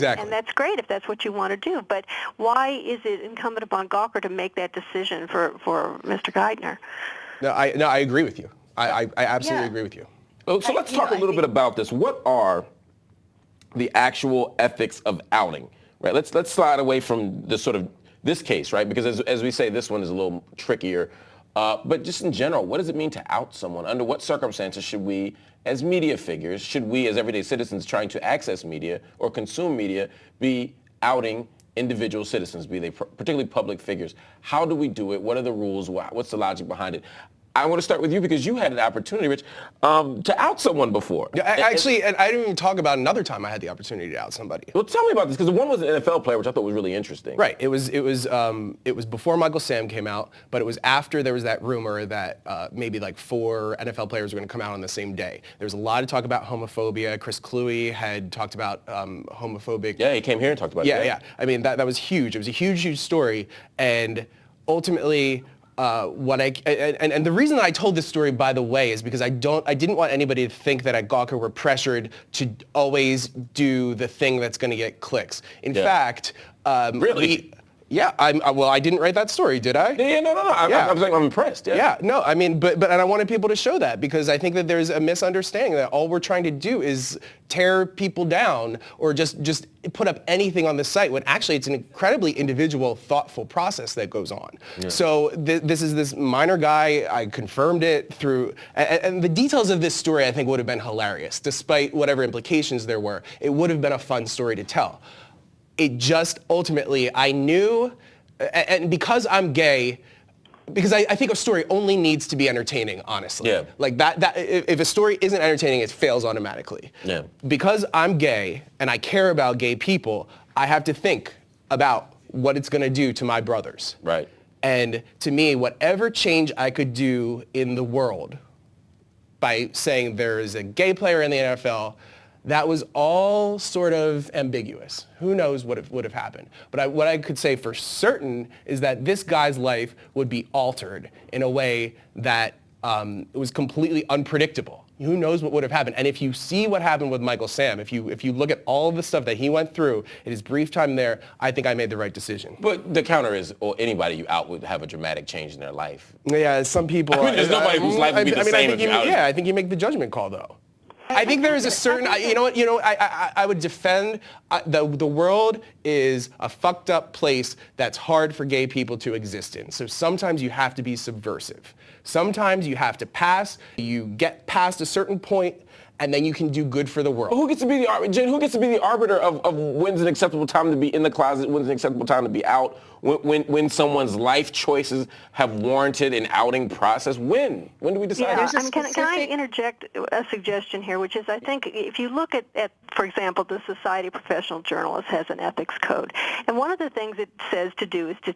Exactly. And that's great if that's what you want to do. But why is it incumbent upon Gawker to make that decision for Mr. Geithner? No, I agree with you. I absolutely agree with you. So let's talk a little bit about this. What are the actual ethics of outing? Right. Let's slide away from the sort of this case, right? Because as we say, this one is a little trickier. But just in general, what does it mean to out someone? Under what circumstances should we, as media figures, should we as everyday citizens trying to access media or consume media, be outing individual citizens, be they particularly public figures? How do we do it? What are the rules? What's the logic behind it? I want to start with you because you had an opportunity, Rich, to out someone before. Yeah, actually, and I didn't even talk about another time I had the opportunity to out somebody. Well, tell me about this, because one was an NFL player, which I thought was really interesting. Right. It was before Michael Sam came out, but it was after there was that rumor that maybe like 4 NFL players were going to come out on the same day. There was a lot of talk about homophobia. Chris Cluey had talked about homophobic. Yeah, he came here and talked about it. Yeah. I mean, that was huge. It was a huge story, and ultimately. And the reason I told this story, by the way, is because I didn't want anybody to think that at Gawker we're pressured to always do the thing that's going to get clicks. In fact, really? I didn't write that story, did I? Yeah, no. I'm impressed. Yeah, no, I mean, but I wanted people to show that because I think that there's a misunderstanding that all we're trying to do is tear people down or just put up anything on the site when actually it's an incredibly individual, thoughtful process that goes on. Yeah. So this is this minor guy. I confirmed it through, and the details of this story I think would have been hilarious, despite whatever implications there were. It would have been a fun story to tell. It just ultimately, I knew, and because I'm gay, because I think a story only needs to be entertaining, honestly. Yeah. Like that if a story isn't entertaining, it fails automatically. Yeah. Because I'm gay and I care about gay people, I have to think about what it's going to do to my brothers. Right. And to me, whatever change I could do in the world by saying there is a gay player in the NFL, that was all sort of ambiguous. Who knows what would have happened? But what I could say for certain is that this guy's life would be altered in a way that was completely unpredictable. Who knows what would have happened? And if you see what happened with Michael Sam, if you look at all of the stuff that he went through in his brief time there, I think I made the right decision. But the counter is, or anybody you out would have a dramatic change in their life. Yeah, some people. I mean, there's nobody whose life would be the same if you outed. Yeah, I think you make the judgment call though. I think there is a certain, I would defend, the world is a fucked up place that's hard for gay people to exist in. So sometimes you have to be subversive. Sometimes you have to you get past a certain point, and then you can do good for the world. Who gets to be the arbiter of when's an acceptable time to be in the closet, when's an acceptable time to be out, when someone's life choices have warranted an outing process? When do we decide? Yeah, can I interject a suggestion here, which is I think if you look at, for example, the Society of Professional Journalists has an ethics code, and one of the things it says to do is to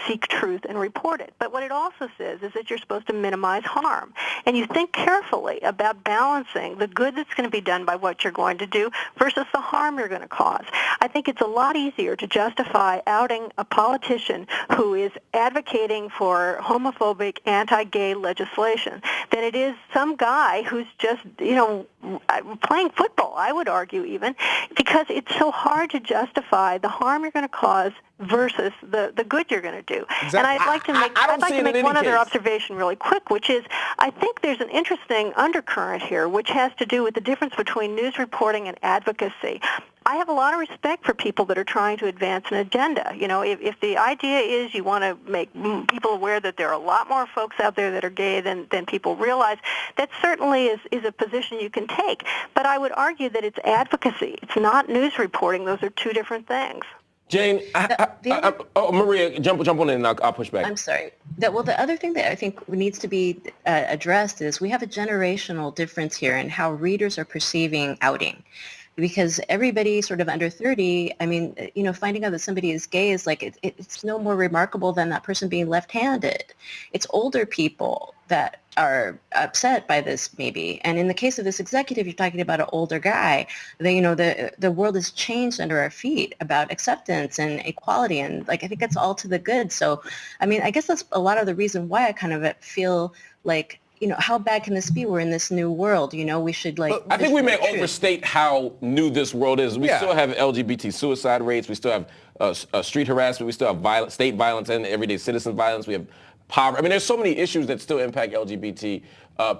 seek truth and report it. But what it also says is that you're supposed to minimize harm. And you think carefully about balancing the good that's going to be done by what you're going to do versus the harm you're going to cause. I think it's a lot easier to justify outing a politician who is advocating for homophobic, anti-gay legislation than it is some guy who's just, playing football, I would argue even, because it's so hard to justify the harm you're going to cause versus the good you're going to do. Exactly. And I'd like to make one other observation really quick, which is I think there's an interesting undercurrent here which has to do with the difference between news reporting and advocacy. I have a lot of respect for people that are trying to advance an agenda. If the idea is you want to make people aware that there are a lot more folks out there that are gay than people realize, that certainly is a position you can take. But I would argue that it's advocacy. It's not news reporting. Those are two different things. Jane, Maria, jump on in and I'll push back. I'm sorry. The other thing that I think needs to be addressed is we have a generational difference here in how readers are perceiving outing. Because everybody sort of under 30, finding out that somebody is gay is like, it's no more remarkable than that person being left-handed. It's older people that are upset by this maybe. And in the case of this executive, you're talking about an older guy. The world has changed under our feet about acceptance and equality. And I think that's all to the good. So, I guess that's a lot of the reason why I kind of feel like how bad can this be? We're in this new world, we should I think we may overstate how new this world is. We still have LGBT suicide rates. We still have street harassment. We still have state violence and everyday citizen violence. We have poverty. I mean, there's so many issues that still impact LGBT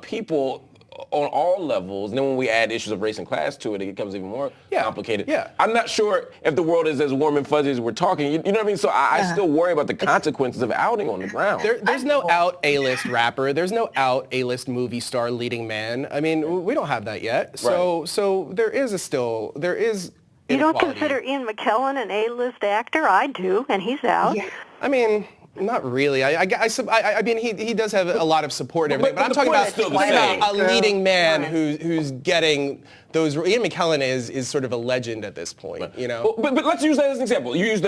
people on all levels. And then when we add issues of race and class to it, it becomes even more complicated. Yeah. I'm not sure if the world is as warm and fuzzy as we're talking. You know what I mean? So I still worry about the consequences of outing on the ground. There's no out A-list rapper. There's no out A-list movie star leading man. I mean, we don't have that yet. So there is You don't consider Ian McKellen an A-list actor? I do, and he's out. Yeah. I mean, not really. I mean, he does have a lot of support and everything, but I'm talking about a leading man who's getting those. Ian McKellen is sort of a legend at this point, But let's use that as an example. You use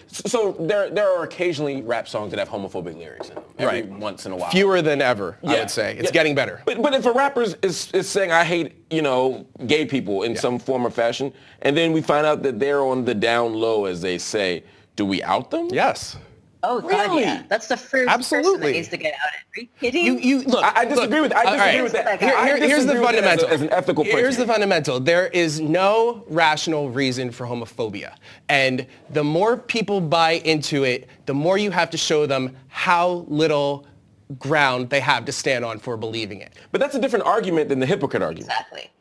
so there are occasionally rap songs that have homophobic lyrics in them every once in a while. Fewer than ever, I would say. It's getting better. But if a rapper is saying I hate gay people in some form or fashion, and then we find out that they're on the down low, as they say, do we out them? Yes. Oh, God, Really? yeah. That's the first person that needs to get outed. Are you kidding? Look, I disagree with that. Here's the fundamental. As an ethical principle. Here's the fundamental. There is no rational reason for homophobia. And the more people buy into it, the more you have to show them how little ground they have to stand on for believing it. But that's a different argument than the hypocrite argument. Exactly.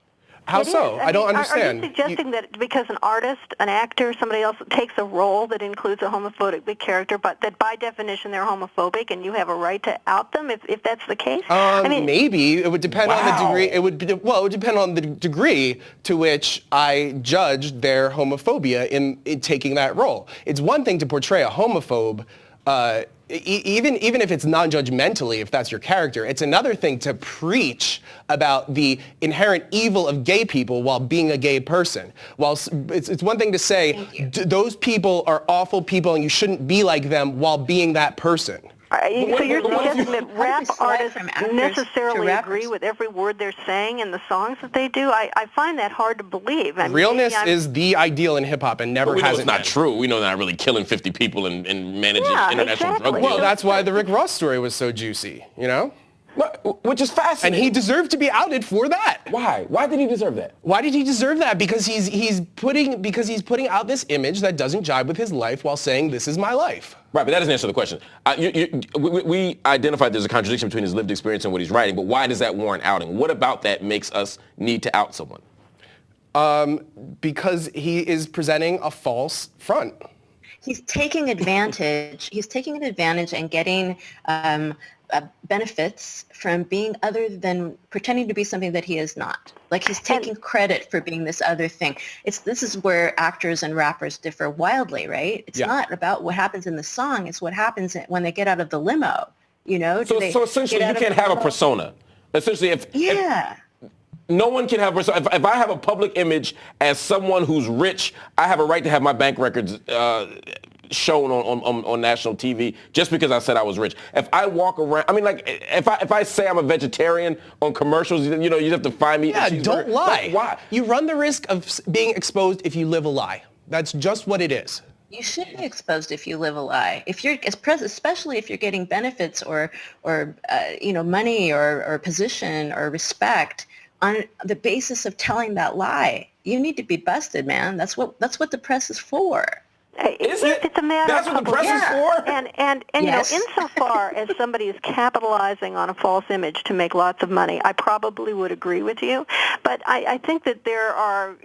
How so? I don't understand. Are you suggesting that because an artist, an actor, somebody else takes a role that includes a homophobic character, but that by definition they're homophobic, and you have a right to out them if that's the case? Maybe it would depend on the degree. It would depend on the degree to which I judged their homophobia in taking that role. It's one thing to portray a homophobe. Even if it's non-judgmentally, if that's your character, it's another thing to preach about the inherent evil of gay people while being a gay person. While it's one thing to say those people are awful people and you shouldn't be like them while being that person. So you're suggesting that rap artists necessarily agree with every word they're saying in the songs that they do? I find that hard to believe. Realness is the ideal in hip-hop and never has been. We know it's not true. We know they're not really killing 50 people and managing international drug deals. Well, that's why the Rick Ross story was so juicy, Which is fascinating. And he deserved to be outed for that. Why? Why did he deserve that? Why did he deserve that? Because he's putting out this image that doesn't jibe with his life while saying this is my life. Right, but that doesn't answer the question. We identified there's a contradiction between his lived experience and what he's writing, but why does that warrant outing? What about that makes us need to out someone? Because he is presenting a false front. He's taking advantage. He's taking advantage and getting benefits from being other than pretending to be something that he is not. Like he's taking credit for being this other thing. This is where actors and rappers differ wildly, right? It's not about what happens in the song. It's what happens when they get out of the limo. So essentially, you can't have a persona. Essentially, if no one can have a persona. If I have a public image as someone who's rich, I have a right to have my bank records shown on national TV just because I said I was rich. If I walk around, if I say I'm a vegetarian on commercials, you have to find me. Yeah, don't lie. Why? You run the risk of being exposed if you live a lie. That's just what it is. You should be exposed if you live a lie. Especially if you're getting benefits or money or position or respect on the basis of telling that lie. You need to be busted, man. That's what the press is for. Is it? It's a matter That's of what the press is for? And Yes. insofar as somebody is capitalizing on a false image to make lots of money, I probably would agree with you. But I think that there are,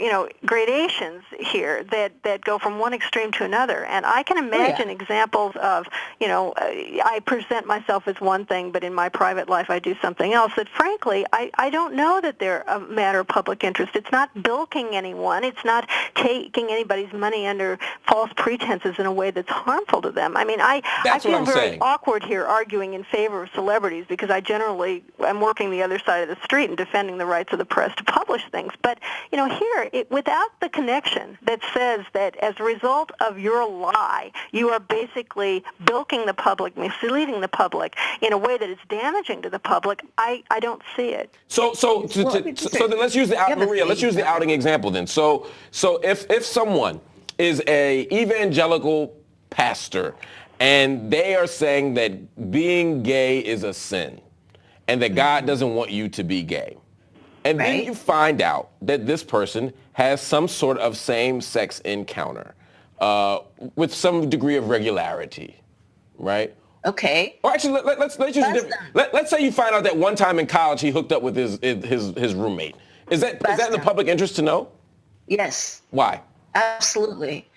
gradations here that go from one extreme to another. And I can imagine examples of, I present myself as one thing, but in my private life I do something else that, frankly, I don't know that they're a matter of public interest. It's not bilking anyone. It's not taking anybody's money under false pretenses in a way that's harmful to them. I feel very awkward here arguing in favor of celebrities because I generally am working the other side of the street and defending the rights of the press to publish things. But, here, without the connection that says that as a result of your lie, you are basically bilking the public, misleading the public in a way that is damaging to the public, I don't see it. So then let's use let's use the outing example then. So if someone is a evangelical pastor and they are saying that being gay is a sin, and that God doesn't want you to be gay. And then you find out that this person has some sort of same-sex encounter with some degree of regularity, right? Okay. Or actually, let's use a different. Let's say you find out that one time in college he hooked up with his roommate. Is that in the public interest to know? Yes. Why? Absolutely.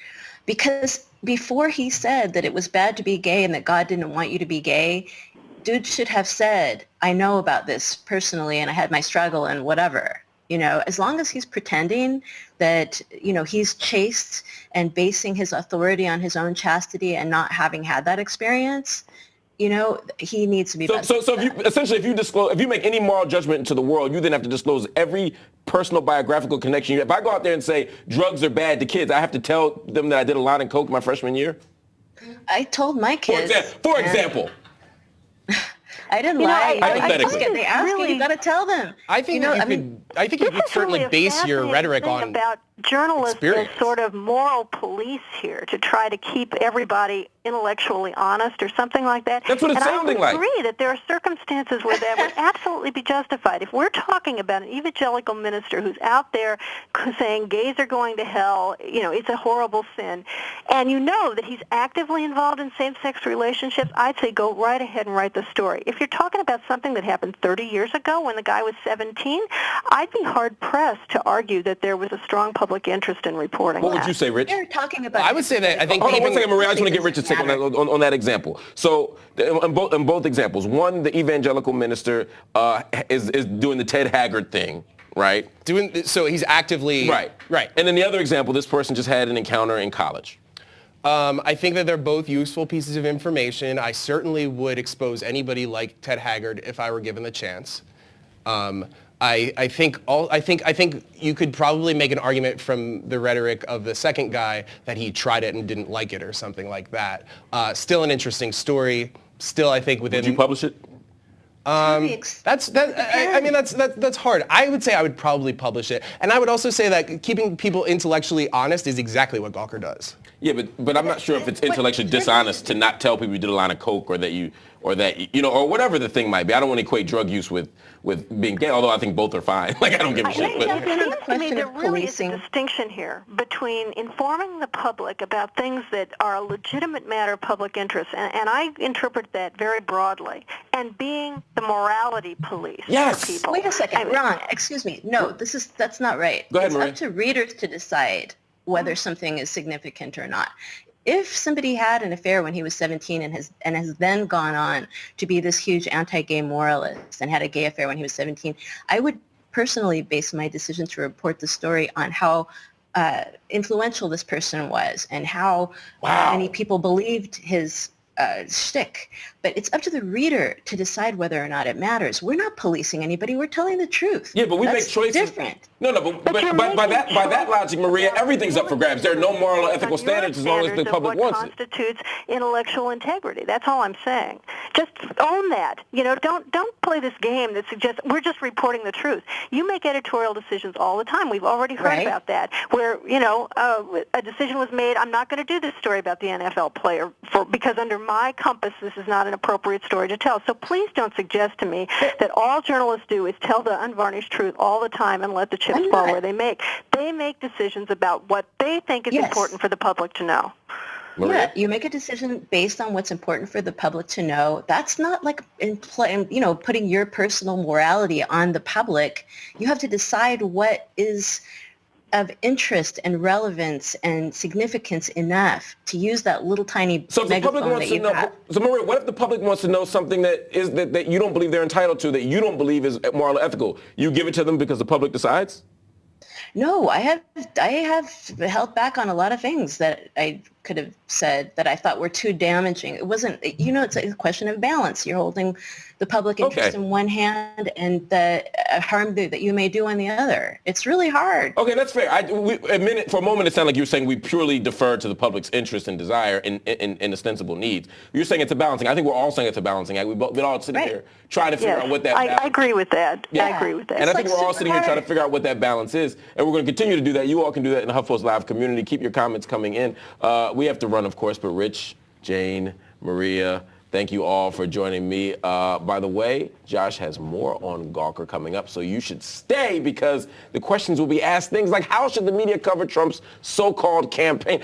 Because before he said that it was bad to be gay and that God didn't want you to be gay, dude should have said, I know about this personally and I had my struggle and whatever. As long as he's pretending that, he's chaste and basing his authority on his own chastity and not having had that experience, he needs to be. So if you make any moral judgment into the world, you then have to disclose every personal biographical connection. If I go out there and say drugs are bad to kids, I have to tell them that I did a line of coke my freshman year. I told my kids. For example. I didn't lie. Hypothetically. They ask you got to tell them. I think you could certainly base your rhetoric on about journalists experience. as sort of moral police here to try to keep everybody intellectually honest or something like that. That's what it's sounding like. I agree that there are circumstances where that would absolutely be justified. If we're talking about an evangelical minister who's out there saying gays are going to hell, it's a horrible sin, and you know that he's actively involved in same-sex relationships, I'd say go right ahead and write the story. If you're talking about something that happened 30 years ago when the guy was 17, I'd be hard-pressed to argue that there was a strong public interest in reporting What would you say, Rich? They're talking about. I would say that I think. Hold on one second, Maria. I just want to get Rich's take on that example. So, in both examples, one, the evangelical minister is doing the Ted Haggard thing, right? So he's actively right. And then the other example, this person just had an encounter in college. I think that they're both useful pieces of information. I certainly would expose anybody like Ted Haggard if I were given the chance. I think you could probably make an argument from the rhetoric of the second guy that he tried it and didn't like it or something like that. Still an interesting story. Still, I think within. Would you publish it? That's hard. I would say I would probably publish it, and I would also say that keeping people intellectually honest is exactly what Gawker does. Yeah, but I'm not sure if it's intellectually dishonest to not tell people you did a line of coke or whatever the thing might be. I don't want to equate drug use with being gay, although I think both are fine. I don't give a shit. It seems to me there really is a distinction here between informing the public about things that are a legitimate matter of public interest, and I interpret that very broadly, and being the morality police for people. Wait a second, Ron, excuse me. No, that's not right. Go ahead, it's Maria. up to readers to decide whether something is significant or not. If somebody had an affair when he was 17 and has then gone on to be this huge anti-gay moralist and had a gay affair when he was 17, I would personally base my decision to report the story on how influential this person was and how many people believed his shtick. But it's up to the reader to decide whether or not it matters. We're not policing anybody. We're telling the truth. Yeah, but we make choices. Different. No, but by that logic, Maria, everything's up for grabs. There are no moral or ethical standards as long as the public wants it. What constitutes intellectual integrity? That's all I'm saying. Just own that. Don't play this game that suggests we're just reporting the truth. You make editorial decisions all the time. We've already heard about that, where a decision was made. I'm not going to do this story about the NFL player because under my compass, this is not an appropriate story to tell. So please don't suggest to me that all journalists do is tell the unvarnished truth all the time and let the chips fall where they make. They make decisions about what they think is important for the public to know. Maria? Yeah, you make a decision based on what's important for the public to know. That's not like putting your personal morality on the public. You have to decide what is of interest and relevance and significance enough to use that little tiny megaphone that you have. So Maria, what if the public wants to know something that you don't believe they're entitled to, that you don't believe is moral or ethical? You give it to them because the public decides? No, I have held back on a lot of things that I could have said that I thought were too damaging. It wasn't, it's a question of balance. You're holding the public interest in one hand and the harm that you may do on the other. It's really hard. Okay, that's fair. For a moment, it sounded like you were saying we purely defer to the public's interest and desire and ostensible needs. You're saying it's a balancing. I think we're all saying it's a balancing act. We've been all sitting here trying to figure out what that balance is. I agree with that. Yeah. I agree with that. And I think we're all sitting here trying to figure out what that balance is. And we're going to continue to do that. You all can do that in the HuffPost Live community. Keep your comments coming in. We have to run, of course, but Rich, Jane, Maria, Thank you all for joining me. By the way, Josh has more on Gawker coming up, so you should stay because the questions will be asked things like how should the media cover Trump's so-called campaign?